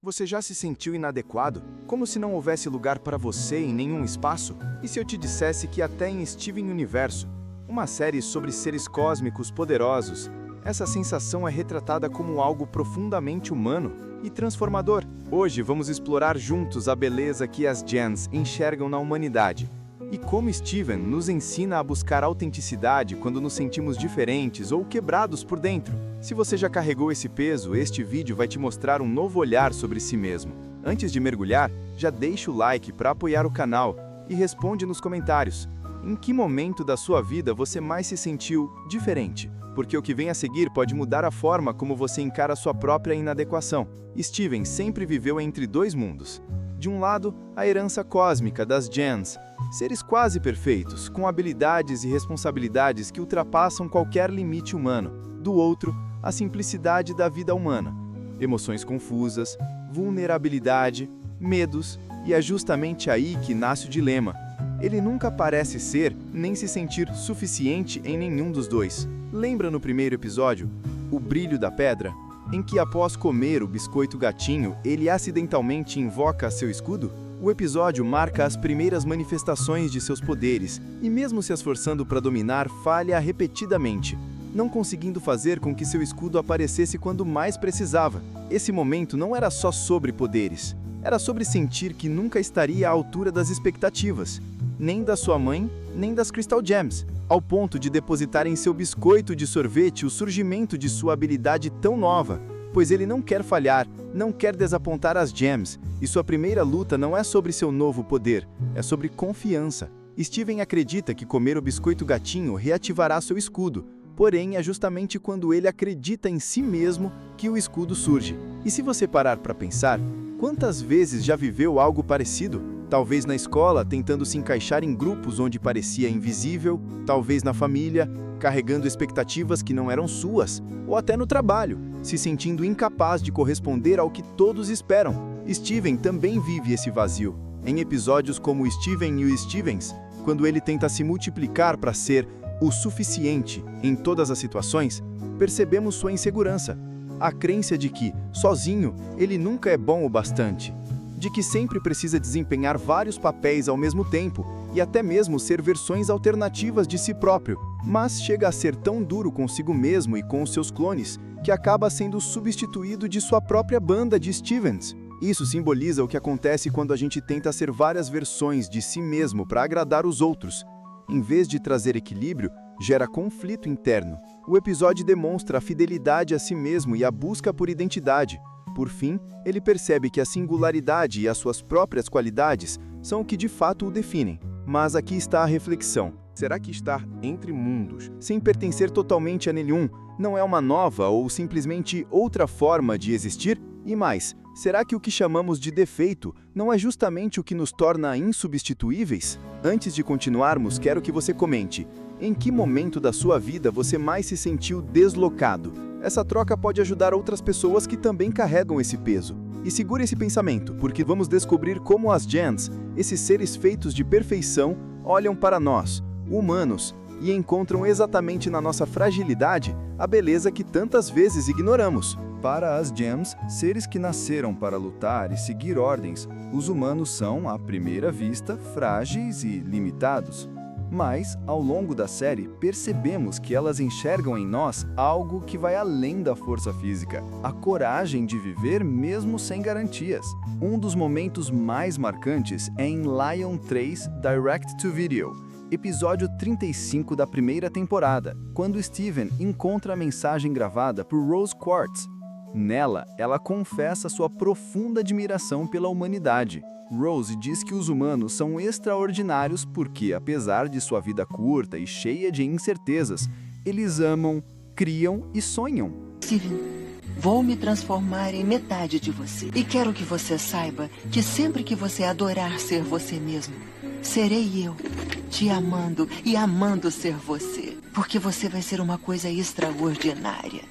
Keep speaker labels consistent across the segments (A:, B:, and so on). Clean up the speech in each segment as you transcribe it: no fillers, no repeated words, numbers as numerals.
A: Você já se sentiu inadequado? Como se não houvesse lugar para você em nenhum espaço? E se eu te dissesse que até em Steven Universo, uma série sobre seres cósmicos poderosos, essa sensação é retratada como algo profundamente humano e transformador? Hoje vamos explorar juntos a beleza que as Gens enxergam na humanidade e como Steven nos ensina a buscar autenticidade quando nos sentimos diferentes ou quebrados por dentro. Se você já carregou esse peso, este vídeo vai te mostrar um novo olhar sobre si mesmo. Antes de mergulhar, já deixa o like para apoiar o canal e responde nos comentários. Em que momento da sua vida você mais se sentiu diferente? Porque o que vem a seguir pode mudar a forma como você encara sua própria inadequação. Steven sempre viveu entre dois mundos. De um lado, a herança cósmica das Gens, seres quase perfeitos, com habilidades e responsabilidades que ultrapassam qualquer limite humano. Do outro, a simplicidade da vida humana. Emoções confusas, vulnerabilidade, medos, e é justamente aí que nasce o dilema. Ele nunca parece ser, nem se sentir suficiente em nenhum dos dois. Lembra no primeiro episódio, O Brilho da Pedra? Em que após comer o biscoito gatinho, ele acidentalmente invoca seu escudo? O episódio marca as primeiras manifestações de seus poderes, e mesmo se esforçando para dominar, falha repetidamente, não conseguindo fazer com que seu escudo aparecesse quando mais precisava. Esse momento não era só sobre poderes, era sobre sentir que nunca estaria à altura das expectativas, nem da sua mãe, nem das Crystal Gems, ao ponto de depositar em seu biscoito de sorvete o surgimento de sua habilidade tão nova, pois ele não quer falhar, não quer desapontar as Gems, e sua primeira luta não é sobre seu novo poder, é sobre confiança. Steven acredita que comer o biscoito gatinho reativará seu escudo, porém é justamente quando ele acredita em si mesmo que o escudo surge. E se você parar para pensar, quantas vezes já viveu algo parecido? Talvez na escola, tentando se encaixar em grupos onde parecia invisível, talvez na família, carregando expectativas que não eram suas, ou até no trabalho, se sentindo incapaz de corresponder ao que todos esperam. Steven também vive esse vazio. Em episódios como Steven e o Stevens, quando ele tenta se multiplicar para ser o suficiente em todas as situações, percebemos sua insegurança, a crença de que, sozinho, ele nunca é bom o bastante, de que sempre precisa desempenhar vários papéis ao mesmo tempo e até mesmo ser versões alternativas de si próprio, mas chega a ser tão duro consigo mesmo e com os seus clones que acaba sendo substituído de sua própria banda de Stevens. Isso simboliza o que acontece quando a gente tenta ser várias versões de si mesmo para agradar os outros. Em vez de trazer equilíbrio, gera conflito interno. O episódio demonstra a fidelidade a si mesmo e a busca por identidade. Por fim, ele percebe que a singularidade e as suas próprias qualidades são o que de fato o definem. Mas aqui está a reflexão. Será que estar entre mundos, sem pertencer totalmente a nenhum, não é uma nova ou simplesmente outra forma de existir? E mais, será que o que chamamos de defeito não é justamente o que nos torna insubstituíveis? Antes de continuarmos, quero que você comente. Em que momento da sua vida você mais se sentiu deslocado? Essa troca pode ajudar outras pessoas que também carregam esse peso. E segure esse pensamento, porque vamos descobrir como as Gens, esses seres feitos de perfeição, olham para nós, humanos, e encontram exatamente na nossa fragilidade a beleza que tantas vezes ignoramos. Para as Gems, seres que nasceram para lutar e seguir ordens, os humanos são, à primeira vista, frágeis e limitados. Mas, ao longo da série, percebemos que elas enxergam em nós algo que vai além da força física, a coragem de viver mesmo sem garantias. Um dos momentos mais marcantes é em Lion 3 Direct to Video, episódio 35 da primeira temporada, quando Steven encontra a mensagem gravada por Rose Quartz. Nela, ela confessa sua profunda admiração pela humanidade. Rose diz que os humanos são extraordinários porque, apesar de sua vida curta e cheia de incertezas, eles amam, criam e sonham.
B: Steven, vou me transformar em metade de você. E quero que você saiba que sempre que você adorar ser você mesmo, serei eu, te amando e amando ser você. Porque você vai ser uma coisa extraordinária.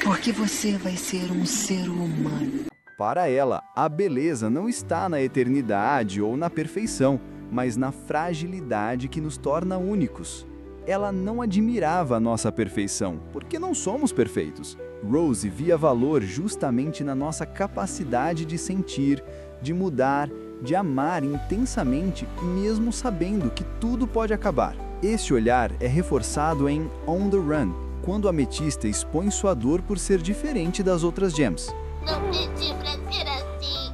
B: Porque você vai ser um ser humano.
C: Para ela, a beleza não está na eternidade ou na perfeição, mas na fragilidade que nos torna únicos. Ela não admirava a nossa perfeição, porque não somos perfeitos. Rose via valor justamente na nossa capacidade de sentir, de mudar, de amar intensamente, mesmo sabendo que tudo pode acabar. Este olhar é reforçado em On the Run, quando a Ametista expõe sua dor por ser diferente das outras gems.
D: Não pedi pra ser assim.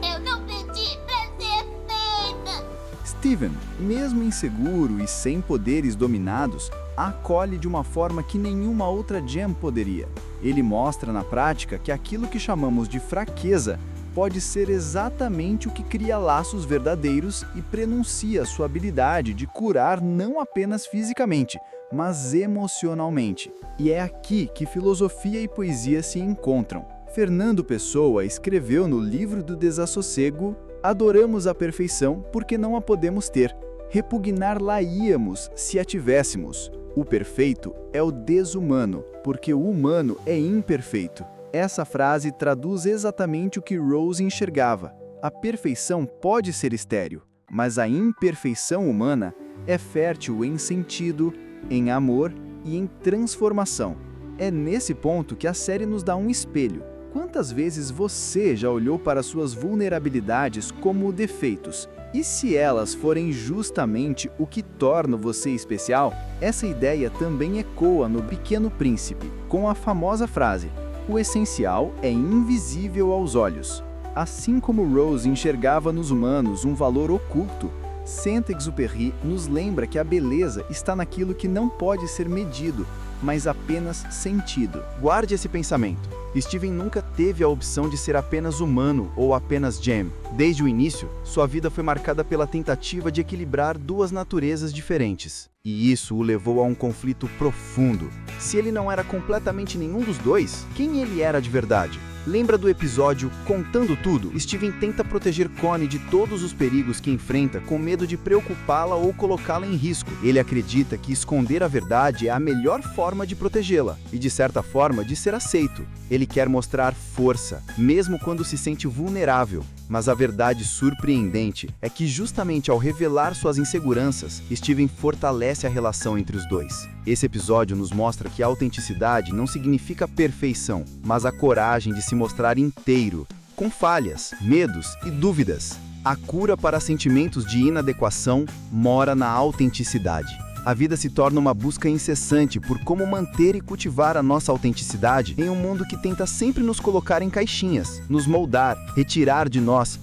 D: Eu não pedi pra ser feita.
C: Steven, mesmo inseguro e sem poderes dominados, a acolhe de uma forma que nenhuma outra gem poderia. Ele mostra na prática que aquilo que chamamos de fraqueza pode ser exatamente o que cria laços verdadeiros e prenuncia sua habilidade de curar não apenas fisicamente, mas emocionalmente. E é aqui que filosofia e poesia se encontram. Fernando Pessoa escreveu no Livro do Desassossego: adoramos a perfeição porque não a podemos ter. Repugnar-la-íamos se a tivéssemos. O perfeito é o desumano, porque o humano é imperfeito. Essa frase traduz exatamente o que Rose enxergava. A perfeição pode ser estéril, mas a imperfeição humana é fértil em sentido, em amor e em transformação. É nesse ponto que a série nos dá um espelho. Quantas vezes você já olhou para suas vulnerabilidades como defeitos? E se elas forem justamente o que torna você especial? Essa ideia também ecoa no Pequeno Príncipe, com a famosa frase: o essencial é invisível aos olhos. Assim como Rose enxergava nos humanos um valor oculto, Saint-Exupéry nos lembra que a beleza está naquilo que não pode ser medido, mas apenas sentido.
A: Guarde esse pensamento. Steven nunca teve a opção de ser apenas humano ou apenas gem. Desde o início, sua vida foi marcada pela tentativa de equilibrar duas naturezas diferentes. E isso o levou a um conflito profundo. Se ele não era completamente nenhum dos dois, quem ele era de verdade? Lembra do episódio Contando Tudo? Steven tenta proteger Connie de todos os perigos que enfrenta com medo de preocupá-la ou colocá-la em risco. Ele acredita que esconder a verdade é a melhor forma de protegê-la e, de certa forma, de ser aceito. Ele quer mostrar força, mesmo quando se sente vulnerável. Mas a verdade surpreendente é que, justamente ao revelar suas inseguranças, Steven fortalece a relação entre os dois. Esse episódio nos mostra que a autenticidade não significa perfeição, mas a coragem de se mostrar inteiro, com falhas, medos e dúvidas. A cura para sentimentos de inadequação mora na autenticidade. A vida se torna uma busca incessante por como manter e cultivar a nossa autenticidade em um mundo que tenta sempre nos colocar em caixinhas, nos moldar, retirar de nós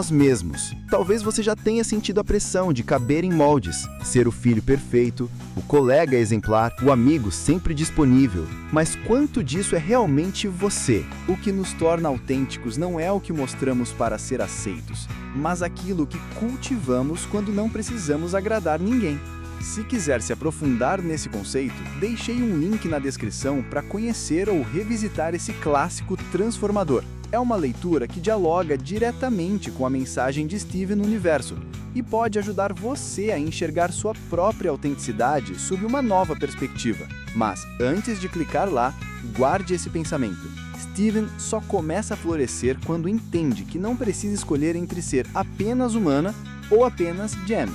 A: mesmos. Talvez você já tenha sentido a pressão de caber em moldes, ser o filho perfeito, o colega exemplar, o amigo sempre disponível. Mas quanto disso é realmente você? O que nos torna autênticos não é o que mostramos para ser aceitos, mas aquilo que cultivamos quando não precisamos agradar ninguém. Se quiser se aprofundar nesse conceito, deixei um link na descrição para conhecer ou revisitar esse clássico transformador. É uma leitura que dialoga diretamente com a mensagem de Steven no universo e pode ajudar você a enxergar sua própria autenticidade sob uma nova perspectiva. Mas, antes de clicar lá, guarde esse pensamento. Steven só começa a florescer quando entende que não precisa escolher entre ser apenas humana ou apenas gem.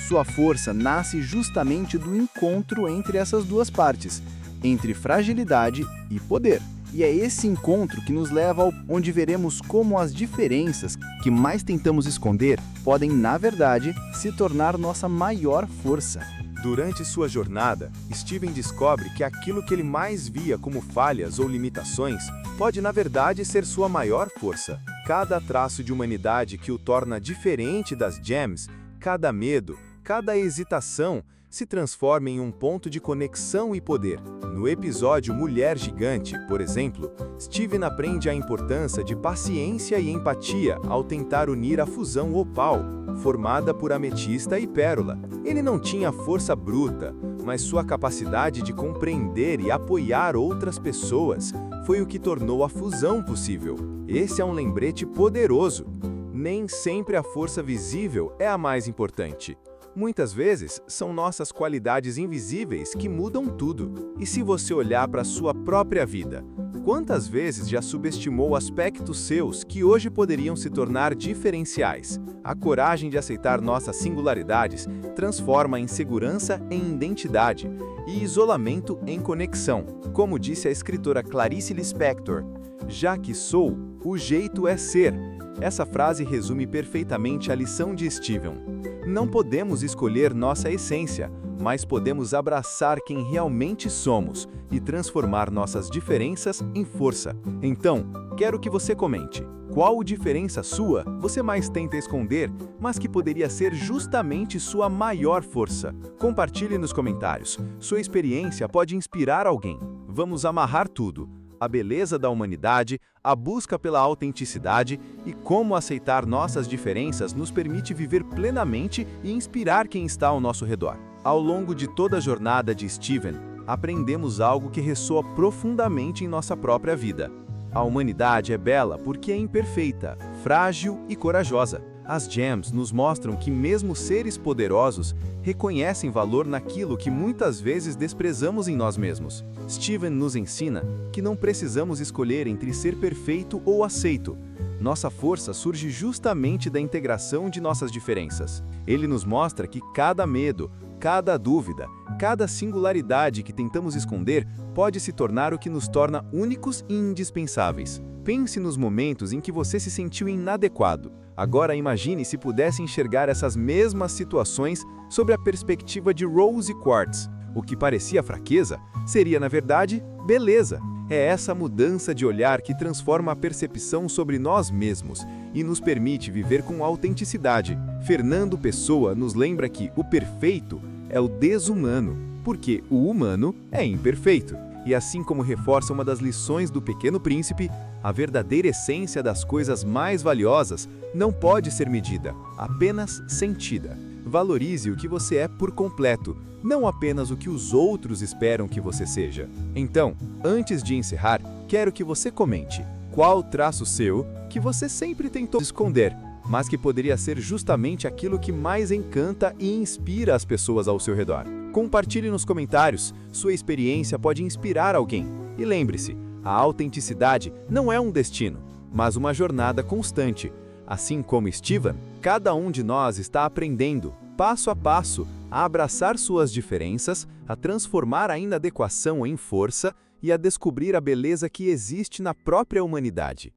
A: Sua força nasce justamente do encontro entre essas duas partes, entre fragilidade e poder. E é esse encontro que nos leva ao onde veremos como as diferenças que mais tentamos esconder podem, na verdade, se tornar nossa maior força.
E: Durante sua jornada, Steven descobre que aquilo que ele mais via como falhas ou limitações pode, na verdade, ser sua maior força. Cada traço de humanidade que o torna diferente das gems, cada medo, cada hesitação se transforma em um ponto de conexão e poder. No episódio Mulher Gigante, por exemplo, Steven aprende a importância de paciência e empatia ao tentar unir a fusão opal, formada por ametista e pérola. Ele não tinha força bruta, mas sua capacidade de compreender e apoiar outras pessoas foi o que tornou a fusão possível. Esse é um lembrete poderoso. Nem sempre a força visível é a mais importante. Muitas vezes, são nossas qualidades invisíveis que mudam tudo. E se você olhar para a sua própria vida, Quantas vezes já subestimou aspectos seus que hoje poderiam se tornar diferenciais? A coragem de aceitar nossas singularidades transforma a insegurança em identidade e isolamento em conexão. Como disse a escritora Clarice Lispector, já que sou, o jeito é ser. Essa frase resume perfeitamente a lição de Steven. Não podemos escolher nossa essência, mas podemos abraçar quem realmente somos e transformar nossas diferenças em força. Então, quero que você comente. Qual diferença sua você mais tenta esconder, mas que poderia ser justamente sua maior força? Compartilhe nos comentários. Sua experiência pode inspirar alguém. Vamos amarrar tudo: a beleza da humanidade, a busca pela autenticidade e como aceitar nossas diferenças nos permite viver plenamente e inspirar quem está ao nosso redor. Ao longo de toda a jornada de Steven, aprendemos algo que ressoa profundamente em nossa própria vida. A humanidade é bela porque é imperfeita, frágil e corajosa. As gems nos mostram que mesmo seres poderosos reconhecem valor naquilo que muitas vezes desprezamos em nós mesmos. Steven nos ensina que não precisamos escolher entre ser perfeito ou aceito. Nossa força surge justamente da integração de nossas diferenças. Ele nos mostra que cada medo, cada dúvida, cada singularidade que tentamos esconder pode se tornar o que nos torna únicos e indispensáveis. Pense nos momentos em que você se sentiu inadequado. Agora imagine se pudesse enxergar essas mesmas situações sob a perspectiva de Rose Quartz. O que parecia fraqueza seria, na verdade, beleza. É essa mudança de olhar que transforma a percepção sobre nós mesmos e nos permite viver com autenticidade. Fernando Pessoa nos lembra que o perfeito é o desumano, porque o humano é imperfeito. E assim como reforça uma das lições do Pequeno Príncipe, a verdadeira essência das coisas mais valiosas não pode ser medida, apenas sentida. Valorize o que você é por completo, não apenas o que os outros esperam que você seja. Então, antes de encerrar, quero que você comente qual traço seu que você sempre tentou esconder, mas que poderia ser justamente aquilo que mais encanta e inspira as pessoas ao seu redor. Compartilhe nos comentários, sua experiência pode inspirar alguém. E lembre-se, a autenticidade não é um destino, mas uma jornada constante. Assim como Steven, cada um de nós está aprendendo, passo a passo, a abraçar suas diferenças, a transformar a inadequação em força e a descobrir a beleza que existe na própria humanidade.